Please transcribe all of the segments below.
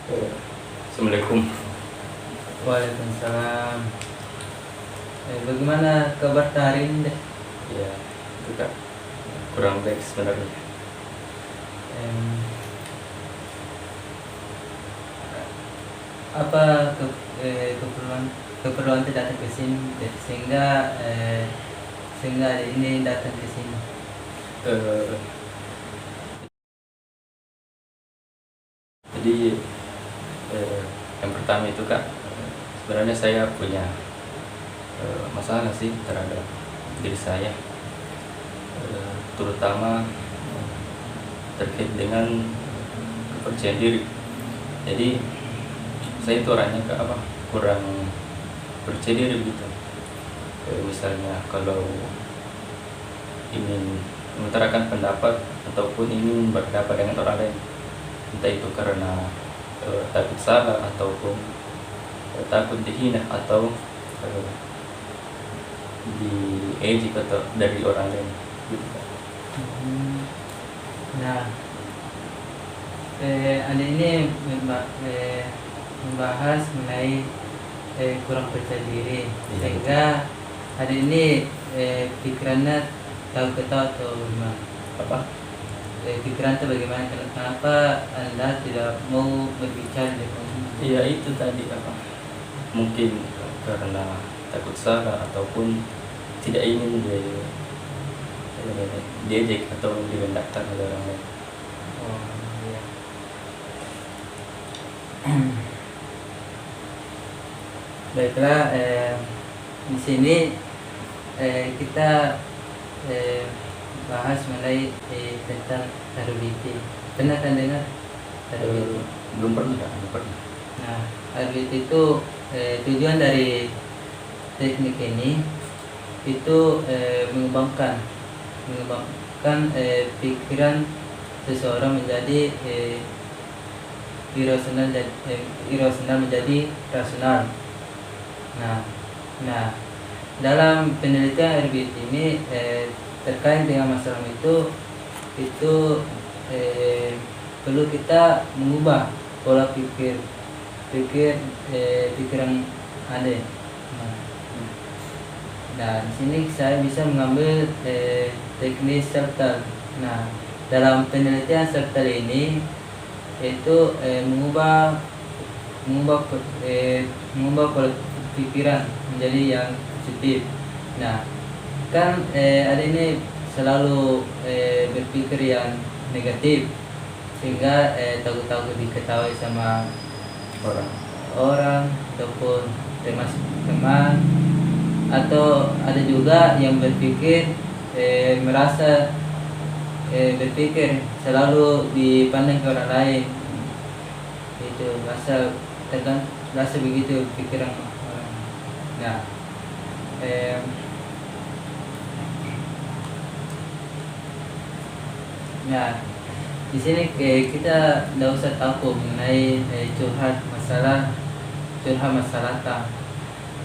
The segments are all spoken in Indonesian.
Assalamualaikum. Waalaikumsalam. Bagaimana kabar hari ini deh? Ya, itu kak kurang baik sebenarnya. Em, apa keperluan tidak datang ke sini deh, sehingga hari ini datang ke sini? Eh, jadi yang pertama itu kak, sebenarnya saya punya masalah sih terhadap diri saya, terutama terkait dengan kepercayaan diri. Jadi saya itu orangnya kurang percaya diri begitu. Misalnya kalau ingin mengutarakan pendapat ataupun ingin berpendapat dengan orang lain, entah itu karena takut salah ataupun takut dihina atau diejek atau dari orang lain gitu. Nah, ada ini membahas mengenai kurang percaya diri, Iya, sehingga hari ini pikirannya tahu ketahui atau gimana? Apa? Pikiran itu bagaimana? Kenapa Anda tidak mau berbicara di depan umum? Iya, itu tadi mungkin karena takut salah ataupun tidak ingin diejek atau direndahkan oleh orang lain. Oh iya. Baiklah, di sini kita bahas mengenai tentang RBT. Pernah kan dengar RBT? Belum pernah. Nah, RBT itu tujuan dari teknik ini itu mengembangkan pikiran seseorang menjadi irasional menjadi rasional. Nah, dalam penelitian RBT ini terkait dengan masalah itu perlu kita mengubah pola pikiran ada. Nah, di sini saya bisa mengambil teknik Sertal. Nah, dalam penelitian Sertal ini itu mengubah pola pikiran menjadi yang positif. Nah, kan ada ini selalu berpikir yang negatif, sehingga takut diketahui sama orang ataupun termasuk teman, atau ada juga yang berpikir berpikir selalu dipandang ke orang lain. Itu rasa begitu pikiran orang. Nah, di sini kita tidak usah takut mengenai curhat masalah.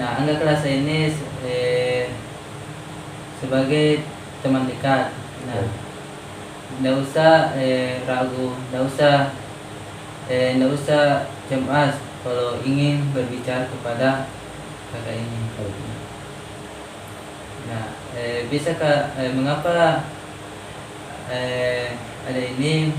Nah, anggaplah saya ini sebagai teman dekat. Nah, tidak usah ragu, tidak usah cemas kalau ingin berbicara kepada kakak ini. Nah, bisakah mengapa ada ini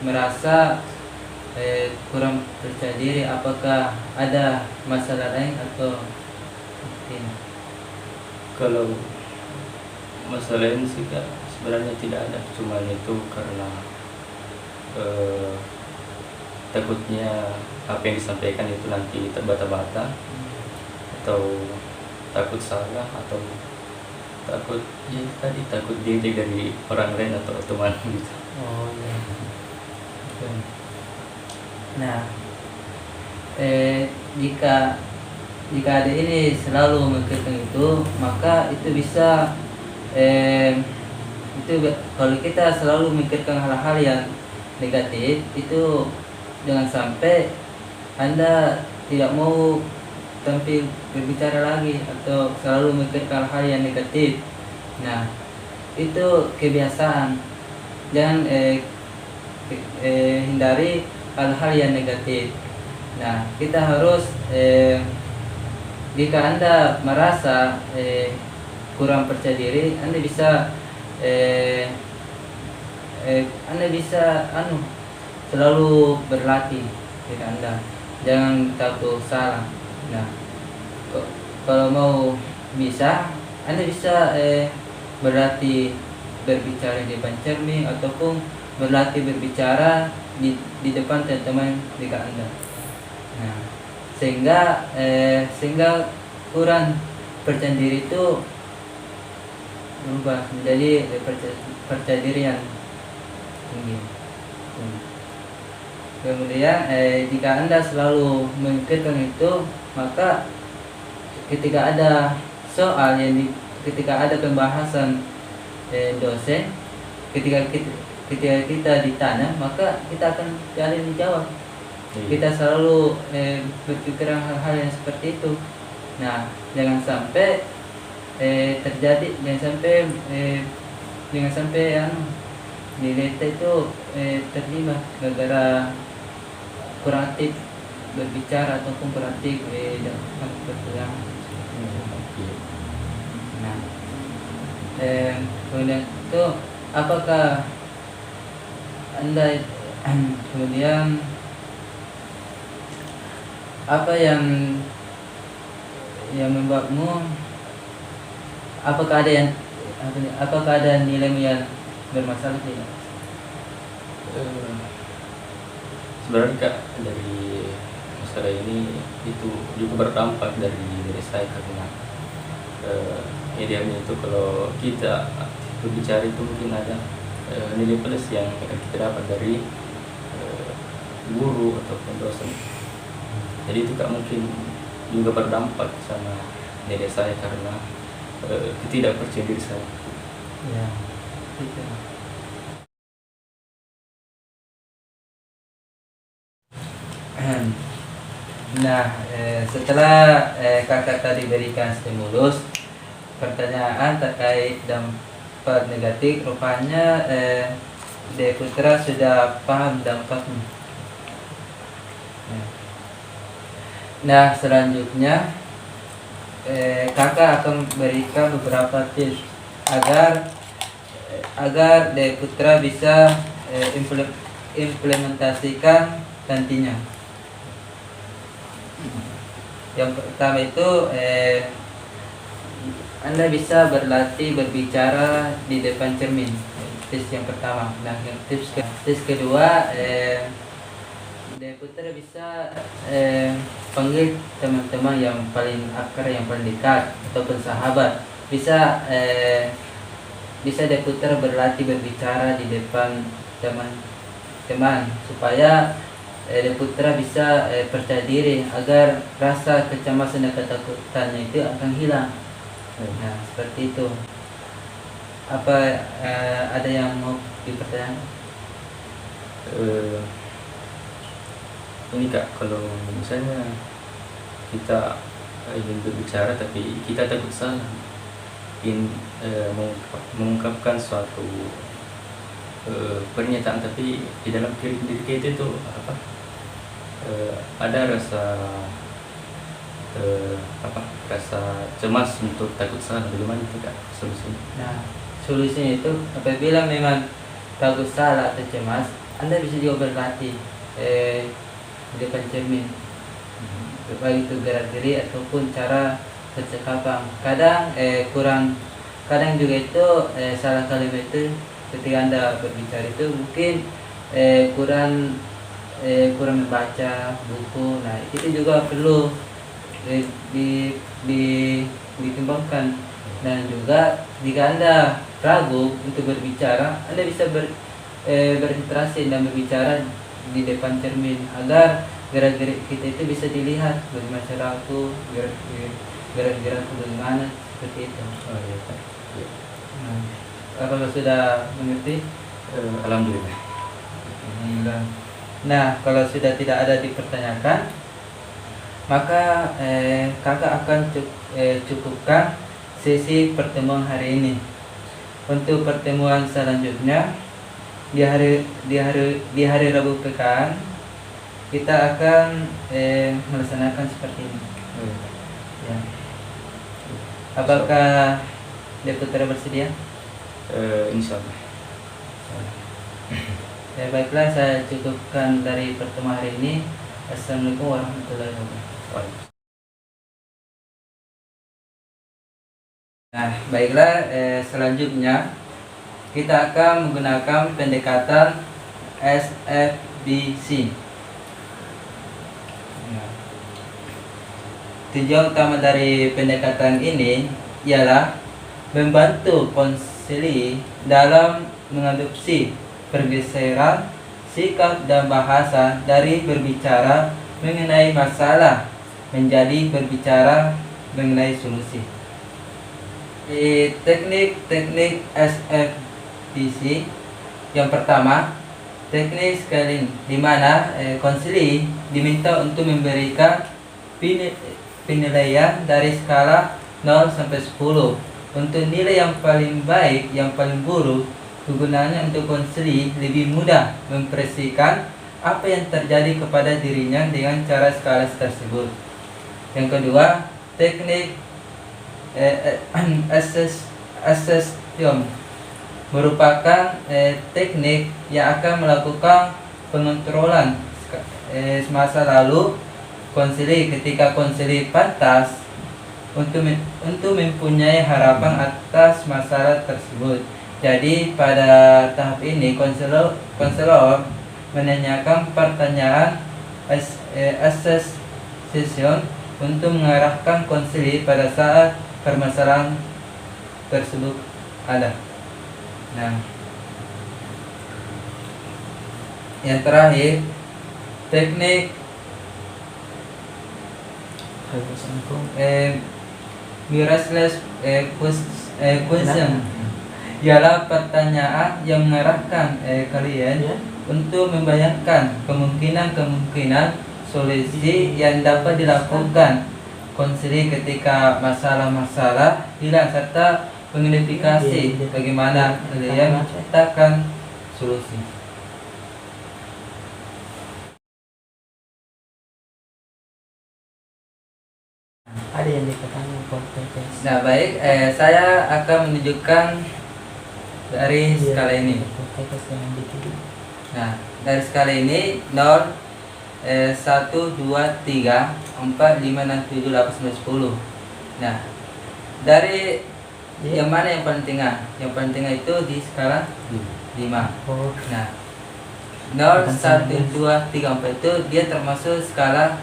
merasa kurang percaya diri? Apakah ada masalah lain atau mungkin? Kalau masalah ini sih kak, sebenarnya tidak ada, cuma itu karena takutnya apa yang disampaikan itu nanti terbata-bata, atau takut salah, atau takut diejek dari orang lain atau teman gitu. Oh iya. Oke. Nah, jika ada ini selalu memikirkan itu, maka itu bisa kalau kita selalu memikirkan hal-hal yang negatif, itu jangan sampai Anda tidak mau tampil berbicara lagi atau selalu memikirkan hal yang negatif. Nah, itu kebiasaan. Jangan hindari hal-hal yang negatif. Nah, kita harus jika Anda merasa kurang percaya diri, eh, Anda bisa selalu berlatih diri Anda. Jangan takut salah. Nah, kalau mau bisa, Anda bisa berlatih berbicara di depan cermin ataupun berlatih berbicara di depan teman-teman dekat Anda. Nah, sehingga kurang percaya diri itu berubah menjadi percaya diri yang tinggi. Kemudian jika Anda selalu memikirkan itu, maka ketika ada soal ketika ada pembahasan dosen, ketika kita ditanya, maka kita akan jalani menjawab. Kita selalu berpikiran hal-hal yang seperti itu. Nah, jangan sampai jangan sampai nilai itu terlibat gara-gara kurang aktif berbicara ataupun kurang aktif dalam persidangan. Nah, kemudian itu apakah Anda kemudian apa yang membuatmu, apakah ada nilaimu yang bermasalah tidak? Sebenarnya Kak, dari masalah ini itu juga berdampak dari diri saya, karena idealnya itu kalau kita berbicara itu mungkin ada nilai plus yang kita dapat dari guru ataupun dosen. Jadi itu Kak mungkin juga berdampak sama nilai saya karena ketidakpercayaan diri saya. Ya, gitu. Nah, setelah kakak tadi berikan stimulus, pertanyaan terkait dampak negatif, rupanya De Putra sudah paham dampaknya. Nah, selanjutnya kakak akan berikan beberapa tips agar De Putra bisa implementasikan nantinya. Yang pertama itu Anda bisa berlatih berbicara di depan cermin. Tips yang pertama. Nah, tips kedua, De Putra bisa panggil teman-teman yang paling akrab, yang paling dekat ataupun sahabat. Bisa De Putra berlatih berbicara di depan teman-teman supaya De Putra bisa percaya diri agar rasa kecemasan dan ketakutannya itu akan hilang. Nah, seperti itu. Apa ada yang mau dipertanyakan? Ini Kak, kalau misalnya kita ingin berbicara tapi kita takut salah, ingin mengungkapkan suatu pernyataan tapi di dalam diri kita itu ada rasa rasa cemas untuk takut salah. Bagaimana itu Kak solusinya? Nah, solusinya itu apabila memang takut salah atau cemas, Anda bisa juga berlatih di depan cermin, baik itu gerak geri ataupun cara percakapan. Kadang juga itu salah kalimat itu ketika Anda berbicara itu mungkin kurang membaca buku. Nah, itu juga perlu dikembangkan. Dan juga jika Anda ragu untuk berbicara, Anda bisa berinteraksi dan berbicara di depan cermin agar gerak-gerik kita itu bisa dilihat bagaimana cara aku gerak-gerakku bagaimana, seperti itu. Nah, apakah sudah mengerti? Alhamdulillah. Nah, kalau sudah tidak ada dipertanyakan, maka kakak akan cukupkan sesi pertemuan hari ini. Untuk pertemuan selanjutnya di hari Rabu pekan, kita akan melaksanakan seperti ini. Ya. Apakah Deputra bersedia? Insya Allah. Ya, baiklah, saya cukupkan dari pertemuan hari ini. Assalamualaikum warahmatullahi wabarakatuh. Nah, baiklah, selanjutnya kita akan menggunakan pendekatan SFBC. Nah, tujuan utama dari pendekatan ini ialah membantu konseli dalam mengadopsi pergeseran sikap dan bahasa dari berbicara mengenai masalah menjadi berbicara mengenai solusi. Di teknik SFBC yang pertama, teknik scaling, di mana konseli diminta untuk memberikan penilaian dari skala 0 sampai 10. Untuk nilai yang paling baik, yang paling buruk, kegunaannya untuk konseli lebih mudah mempresisikan apa yang terjadi kepada dirinya dengan cara skala tersebut. Yang kedua, teknik assessment merupakan teknik yang akan melakukan pengontrolan masa lalu konseli ketika konseli pantas untuk mempunyai harapan atas masalah tersebut. Jadi pada tahap ini konselor menanyakan pertanyaan assessment untuk mengarahkan konseli pada saat permasalahan tersebut ada. Nah, yang terakhir, teknik miraculous question ialah pertanyaan yang mengarahkan kalian untuk membayangkan kemungkinan solusi yang dapat dilakukan konseli ketika masalah-masalah hilang, serta mengidentifikasi bagaimana kalian menciptakan solusi. Ada yang dikatakan kompetensi. Nah, baik, saya akan menunjukkan dari skala ini. Nah, dari skala ini 0, 1, 2, 3, 4, 5, 6, 7, 8, 9, 10. Nah, dari yang mana yang paling tengah? Yang paling tengah itu di skala 5. Oh. Nah, 0, 1, 2, 3, 4 itu dia termasuk skala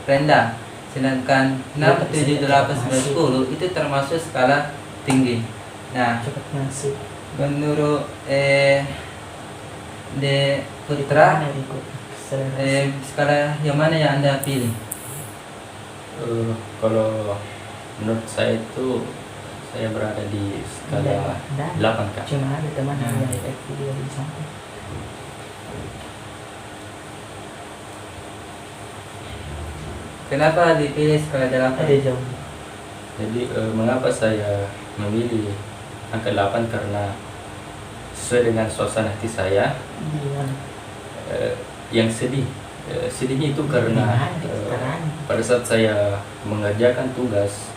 rendah. Sedangkan 6, 7, 8, 9, 10 itu termasuk skala tinggi. Nah, Cepat masuk. menurut De Putra, skala yang mana yang Anda pilih? Kalau menurut saya itu saya berada di skala 8 Kak. Cuma ada teman yang dari video di sana. Kenapa dipilih skala 8? Ada jauh. Jadi mengapa saya memilih angka 8? Karena sesuai dengan suasana hati saya yang sedih. Sedihnya itu karena pada saat saya mengerjakan tugas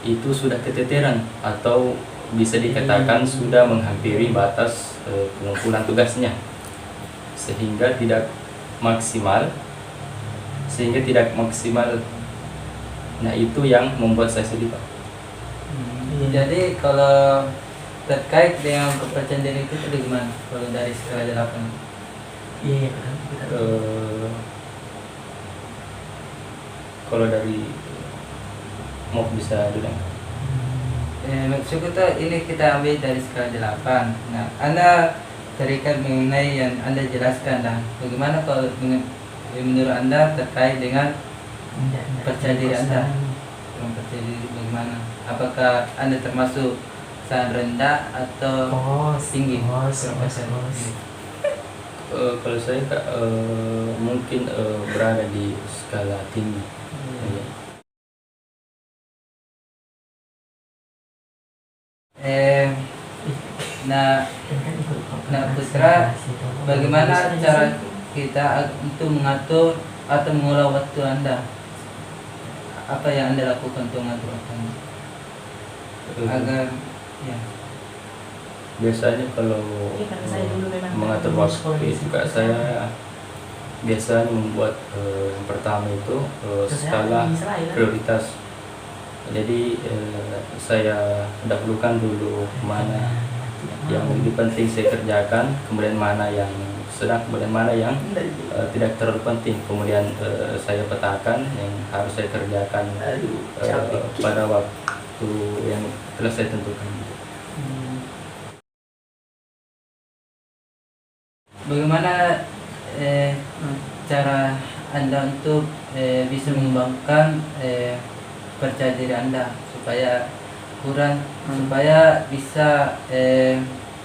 itu sudah keteteran atau bisa dikatakan sudah menghampiri batas pengumpulan tugasnya, sehingga tidak maksimal. Nah, itu yang membuat saya sedih, Pak. Jadi kalau terkait dengan kepercayaan diri itu bagaimana kalau dari skala 8? Iya. Kalau dari mau bisa dulu. Maksud kita ini kita ambil dari skala 8. Nah, Anda terikat mengenai yang Anda jelaskan lah. Bagaimana kalau menurut Anda terkait dengan percaya diri Anda? Percaya diri bagaimana? Apakah Anda termasuk sangat rendah atau tinggi? Kalau saya Kak, mungkin berada di skala tinggi. Nah Putra, bagaimana cara kita untuk mengatur atau mengolah waktu Anda. Apa yang Anda lakukan untuk mengatur waktu agar ya. Biasanya kalau Iya, karena saya dulu memang mengatur dulu sekolah waktu di itu Kak, situ. saya biasanya membuat yang pertama itu skala Kesehatan di Israel, kan? prioritas. Jadi saya dahulukan dulu mana yang lebih penting saya kerjakan, kemudian mana yang sedang, kemudian mana yang tidak terlalu penting, kemudian saya petakan yang harus saya kerjakan Aduh, capek. pada waktu yang telah saya tentukan. Bagaimana cara Anda untuk bisa mengembangkan percaya diri Anda supaya supaya bisa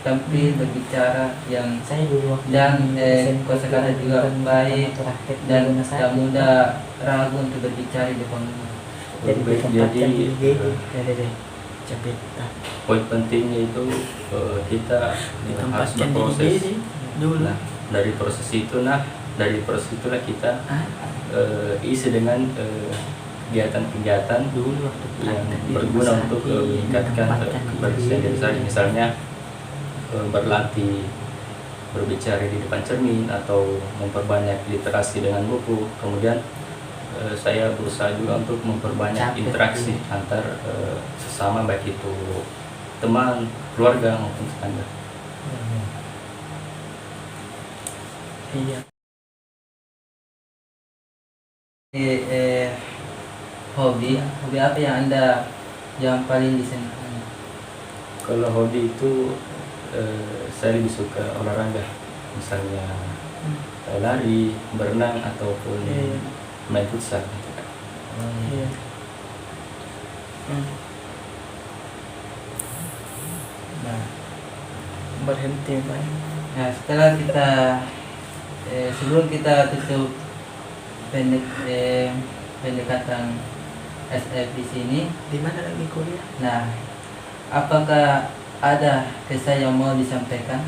tampil berbicara yang Saya dulu waktu dan di SMP kosakata itu juga bukan baik motor raket dan di rumah tidak sakit. mudah ragu untuk berbicara di depan umum. Jadi ditempatkan di Jadi GD. Ya deh, capek. poin pentingnya itu kita harus Ditempatkan di berproses. GD dulu. Nah, dari proses itulah kita Ah, isi dengan kegiatan-kegiatan dulu waktu yang praktek di berguna rumah untuk sakit, meningkatkan ditempatkan di kebersihan GD. diri saya, misalnya berlatih berbicara di depan cermin atau memperbanyak literasi dengan buku. Kemudian saya berusaha juga untuk memperbanyak Capek, interaksi iya. antar sesama, baik itu teman, keluarga maupun tetangga. Iya. Hobi apa yang Anda yang paling disenangi? Kalau hobi itu saya lebih suka olahraga, misalnya lari, berenang ataupun Iya. main futsal. Iya. Nah, Berhenti Pak. nah setelah kita sebelum kita tutup pendekatan SF di sini, Di mana lagi kuliah? nah apakah ada kesan yang mau disampaikan?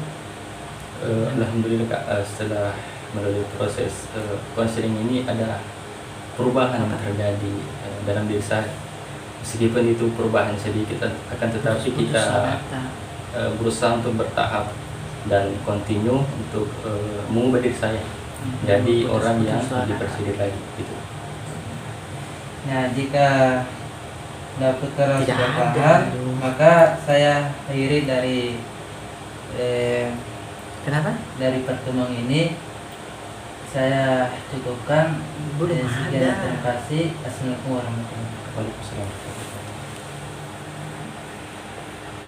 Alhamdulillah Kak, setelah melalui proses konseling ini ada perubahan yang terjadi dalam diri saya. Meskipun itu perubahan sedikit, akan tetapi kita berusaha untuk bertahap dan kontinu untuk mengubah diri saya jadi orang yang lebih bersih lagi gitu. Nah, jika dapat terus Tidak bertahan, ada. maka saya akhiri Kenapa? dari pertemuan ini saya cukupkan. Belum Sekian, ada. terima kasih. Assalamualaikum warahmatullahi wabarakatuh. Waalaikumsalam.